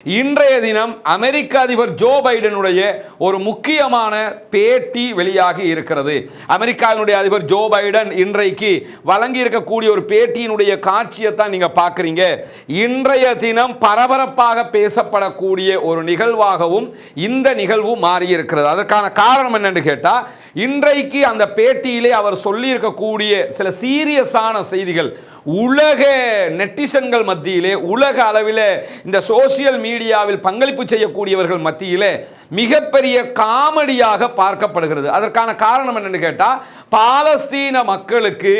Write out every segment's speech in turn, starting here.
இன்றைய தினம் அமெரிக்க அதிபர் ஜோ பைடனுடைய ஒரு முக்கியமான பேட்டி வெளியாகி இருக்கிறது. அமெரிக்காவினுடைய அதிபர் ஜோ பைடன் இன்றைக்கு வழங்கி இருக்கக்கூடிய ஒரு பேட்டியினுடைய காட்சியை தான் நீங்க பார்க்குறீங்க. இன்றைய தினம் பரபரப்பாக பேசப்படக்கூடிய ஒரு நிகழ்வாகவும் இந்த நிகழ்வு மாறி இருக்கிறது. அதற்கான காரணம் என்னன்னு கேட்டா, இன்றைக்கு அந்த பேட்டியிலே அவர் சொல்லி இருக்கக்கூடிய சில சீரியஸான செய்திகள் உலக நெட்டிசன்கள் மத்தியிலே, உலக அளவில் இந்த சோசியல் மீடியாவில் பங்களிப்பு செய்யக்கூடியவர்கள் மத்தியிலே மிகப்பெரிய காமெடியாக பார்க்கப்படுகிறது. அதற்கான காரணம் என்னன்னு கேட்டால், பாலஸ்தீன மக்களுக்கு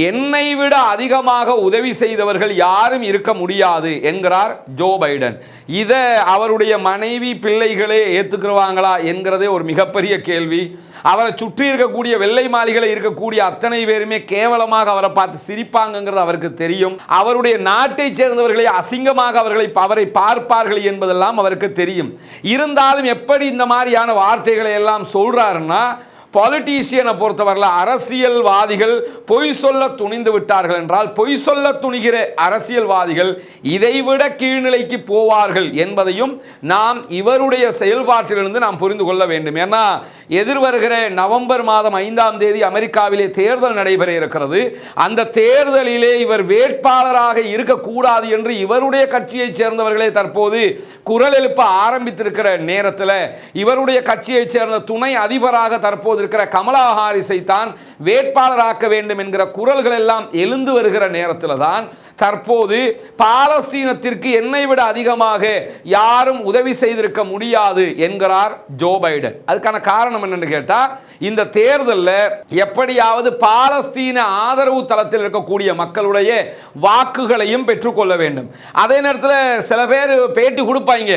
என்னை விட அதிகமாக உதவி செய்தவர்கள் யாரும் இருக்க முடியாது என்கிறார் ஜோ பைடன். இதை அவருடைய மனைவி பிள்ளைகளே ஏற்றுக்குருவாங்களா என்கிறதே ஒரு மிகப்பெரிய கேள்வி. அவரை சுற்றி இருக்கக்கூடிய வெள்ளை மாளிகையில் இருக்கக்கூடிய அத்தனை பேருமே கேவலமாக அவரை பார்த்து சிரிப்பாங்கிறது அவருக்கு தெரியும். அவருடைய நாட்டை சேர்ந்தவர்களை அசிங்கமாக அவரை பார்ப்பார்கள் என்பதெல்லாம் அவருக்கு தெரியும். இருந்தாலும் எப்படி இந்த மாதிரியான வார்த்தைகளை எல்லாம் சொல்றாருன்னா, பாலிட்டிஷியனை பொறுத்தவரையில் அரசியல்வாதிகள் பொய் சொல்ல துணிந்து விட்டார்கள் என்றால், பொய் சொல்ல துணிகிற அரசியல்வாதிகள் இதைவிட கீழ்நிலைக்கு போவார்கள் என்பதையும் நாம் இவருடைய செயல்பாட்டிலிருந்து நாம் புரிந்து கொள்ள வேண்டும். ஏன்னா எதிர்வருகிற நவம்பர் மாதம் 5ஆம் தேதி அமெரிக்காவிலே தேர்தல் நடைபெற இருக்கிறது. அந்த தேர்தலிலே இவர் வேட்பாளராக இருக்கக்கூடாது என்று இவருடைய கட்சியைச் சேர்ந்தவர்களே தற்போது குரல் எழுப்ப ஆரம்பித்திருக்கிற நேரத்தில், இவருடைய கட்சியைச் சேர்ந்த துணை அதிபராக தற்போது இருக்கிற கமலா ஹாரிஸை தான் வேட்பாளராக்க வேண்டும் என்கிற குரல்கள் எல்லாம் எழுந்து வருகிற நேரத்தில் தான் தற்போது பாலஸ்தீனத்திற்கு என்னை விட அதிகமாக யாரும் உதவி செய்திருக்க முடியாது என்கிறார் ஜோ பைடன். அதுக்கான காரணம் என்னன்னு கேட்டா, இந்த தேர்தலில் எப்படியாவது பாலஸ்தீன ஆதரவு தளத்தில் இருக்கக்கூடிய மக்களுடைய வாக்குகளையும் பெற்றுக்கொள்ள வேண்டும். அதே நேரத்தில் சில பேர் பேட்டி கொடுப்பாங்க,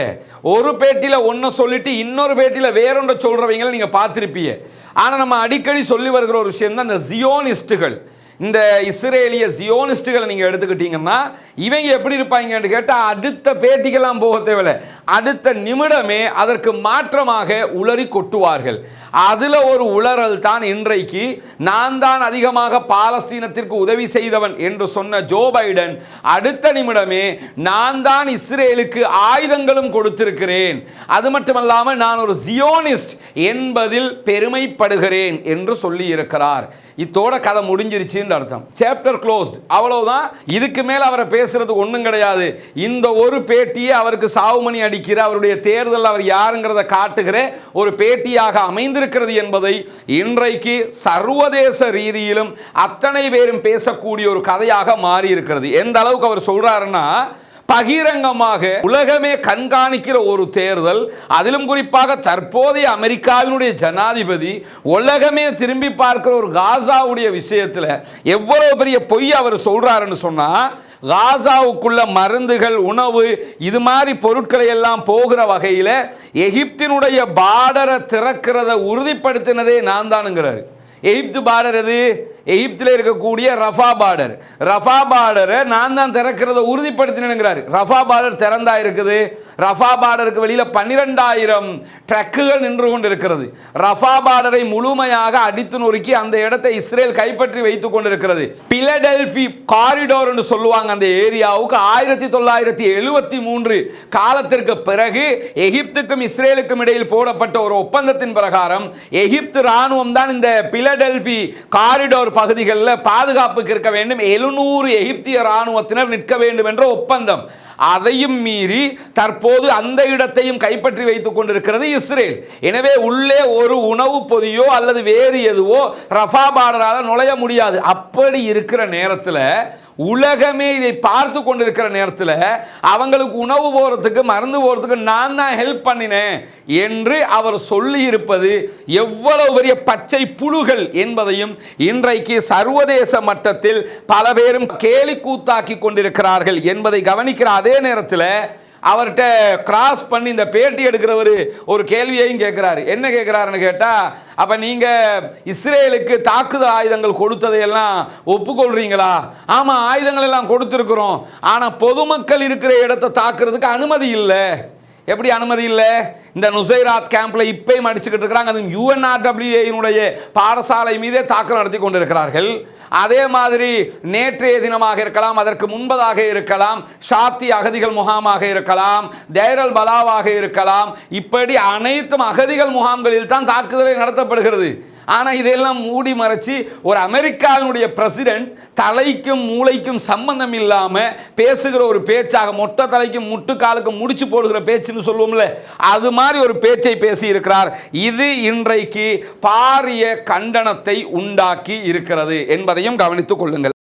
ஒரு பேட்டியில் ஒன்று சொல்லிட்டு இன்னொரு பேட்டியில் வேறொன்றை சொல்றவங்களை நீங்க பார்த்திருப்பீங்க. ஆனால் நம்ம அடிக்கடி சொல்லி வருகிற ஒரு விஷயம் தான் இந்த ஜியோனிஸ்டுகள். இந்த இஸ்ரேலிய ஜியோனிஸ்டுகளை நீங்கள் எடுத்துக்கிட்டீங்கன்னா, இவங்க எப்படி இருப்பாங்கன்னு கேட்டால், அடுத்த பேட்டிக்கெல்லாம் போக தேவையில்லை, அடுத்த நிமிடமே அதற்கு மாற்றமாக உளறி கொட்டுவார்கள். அதில் ஒரு உளறல் தான் இன்றைக்கு நான் தான் அதிகமாக பாலஸ்தீனத்திற்கு உதவி செய்தவன் என்று சொன்ன ஜோ பைடன் அடுத்த நிமிடமே நான் தான் இஸ்ரேலுக்கு ஆயுதங்களும் கொடுத்திருக்கிறேன், அது மட்டுமல்லாமல் நான் ஒரு ஜியோனிஸ்ட் என்பதில் பெருமைப்படுகிறேன் என்று சொல்லி இருக்கிறார். இத்தோட கதை முடிஞ்சிருச்சுன்னு அர்த்தம். சாப்டர் க்ளோஸ்ட், அவ்வளவுதான். இதுக்கு மேல அவரை பேசுறது ஒன்றும் கிடையாது. இந்த ஒரு பேட்டியை அவருக்கு சாவுமணி அடிக்கிற, அவருடைய தேர்தல் அவர் யாருங்கிறத காட்டுகிற ஒரு பேட்டியாக அமைந்திருக்கிறது என்பதை இன்றைக்கு சர்வதேச ரீதியிலும் அத்தனை பேரும் பேசக்கூடிய ஒரு கதையாக மாறி இருக்கிறது. எந்த அளவுக்கு அவர் சொல்றாருன்னா, பகிரங்கமாக உலகமே கண்காணிக்கிற ஒரு தேர்தல், அதிலும் குறிப்பாக தற்போதைய அமெரிக்காவினுடைய ஜனாதிபதி உலகமே திரும்பி பார்க்கிற ஒரு காசாவுடைய விஷயத்தில் எவ்வளவு பெரிய பொய் அவர் சொல்றாருன்னு சொன்னா, காசாவுக்குள்ள மருந்துகள், உணவு, இது மாதிரி பொருட்களை எல்லாம் போகிற வகையில் எகிப்தினுடைய பார்டரை திறக்கிறத உறுதிப்படுத்தினதே நான் தானுங்கிறாரு. எகிப்து பார்டர் எது? எகிப்தில் இருக்கக்கூடிய ரஃபா பார்டர். ரஃபா பார்டரை நான் தான் திறக்கிறத உறுதிப்படுத்தினேங்கிறாரு. ரஃபா பார்டர் திறந்தா இருக்குது. ரஃபா பார்டருக்கு வெளியில் 12,000 ட்ரக்குகள் நின்று கொண்டு இருக்கிறது. ரஃபா பார்டரை முழுமையாக அடித்து நொறுக்கி அந்த இடத்தை இஸ்ரேல் கைப்பற்றி வைத்துக் கொண்டிருக்கிறது. பிலடெல்பி காரிடோர் என்று சொல்லுவாங்க அந்த ஏரியாவுக்கு 1973 காலத்திற்கு பிறகு எகிப்துக்கும் இஸ்ரேலுக்கும் இடையில் போடப்பட்ட ஒரு ஒப்பந்தத்தின் பிரகாரம் எகிப்து ராணுவம் தான் இந்த பிலடெல்பி காரிடோர் பகுதிகளில் பாதுகாப்புக்கு இருக்க வேண்டும், 700 எகிப்திய ராணுவத்தினர் நிற்க வேண்டும் என்ற ஒப்பந்தம். அதையும் மீறி தற்போது அந்த இடத்தையும் கைப்பற்றி வைத்துக் கொண்டிருக்கிறது இஸ்ரேல். எனவே உள்ளே ஒரு உணவு பொதியோ அல்லது வேறு எதுவோ ரஃபா பார்டரால் நுழைய முடியாது. அப்படி இருக்கிற நேரத்தில், உலகமே இதை பார்த்து கொண்டிருக்கிற நேரத்தில், அவங்களுக்கு உணவு போறதுக்கு, மருந்து போறதுக்கு நான் தான் ஹெல்ப் பண்ணினேன் என்று அவர் சொல்லி இருப்பது எவ்வளவு பெரிய பச்சை புழுகள் என்பதையும் இன்றைக்கு சர்வதேச மட்டத்தில் பல பேரும் கேலி கூத்தாக்கி கொண்டிருக்கிறார்கள் என்பதை கவனிக்கிற அதே நேரத்தில் அவர்கிட்ட கிராஸ் பண்ணி இந்த பேட்டி எடுக்கிறவர் ஒரு கேள்வியையும் கேட்கிறாரு. என்ன கேட்கிறாருன்னு கேட்டா, அப்ப நீங்க இஸ்ரேலுக்கு தாக்குதல் ஆயுதங்கள் கொடுத்ததையெல்லாம் ஒப்புக்கொள்றீங்களா? ஆமா, ஆயுதங்கள் எல்லாம் கொடுத்திருக்கிறோம், ஆனா பொதுமக்கள் இருக்கிற இடத்தை தாக்குறதுக்கு அனுமதி இல்லை. எப்படி அனுமதி இல்லை? இந்த நுசைராத் கேம்ப்ல இப்பயும் அடிச்சுக்கிட்டு இருக்கிறாங்க. அது UNRWA பாடசாலை மீதே தாக்குதல் நடத்தி கொண்டிருக்கிறார்கள். அதே மாதிரி நேற்றைய தினமாக இருக்கலாம், அதற்கு முன்பதாக இருக்கலாம், ஷாத்தி அகதிகள் முகாமாக இருக்கலாம், தைரல் பலாவாக இருக்கலாம், இப்படி அனைத்தும் அகதிகள் முகாம்களில் தான் தாக்குதலை நடத்தப்படுகிறது. ஆனால் இதெல்லாம் மூடி மறைச்சி ஒரு அமெரிக்காவினுடைய பிரசிடென்ட் தலைக்கும் மூளைக்கும் சம்பந்தம் இல்லாமல் பேசுகிற ஒரு பேச்சாக, மொட்டை தலைக்கும் முட்டுக்காலுக்கும் முடிச்சு போடுகிற பேச்சுன்னு சொல்லுவோம்ல, அது மாதிரி ஒரு பேச்சை பேசி இருக்கிறார். இது இன்றைக்கு பாரிய கண்டனத்தை உண்டாக்கி இருக்கிறது என்பதையும் கவனித்துக் கொள்ளுங்கள்.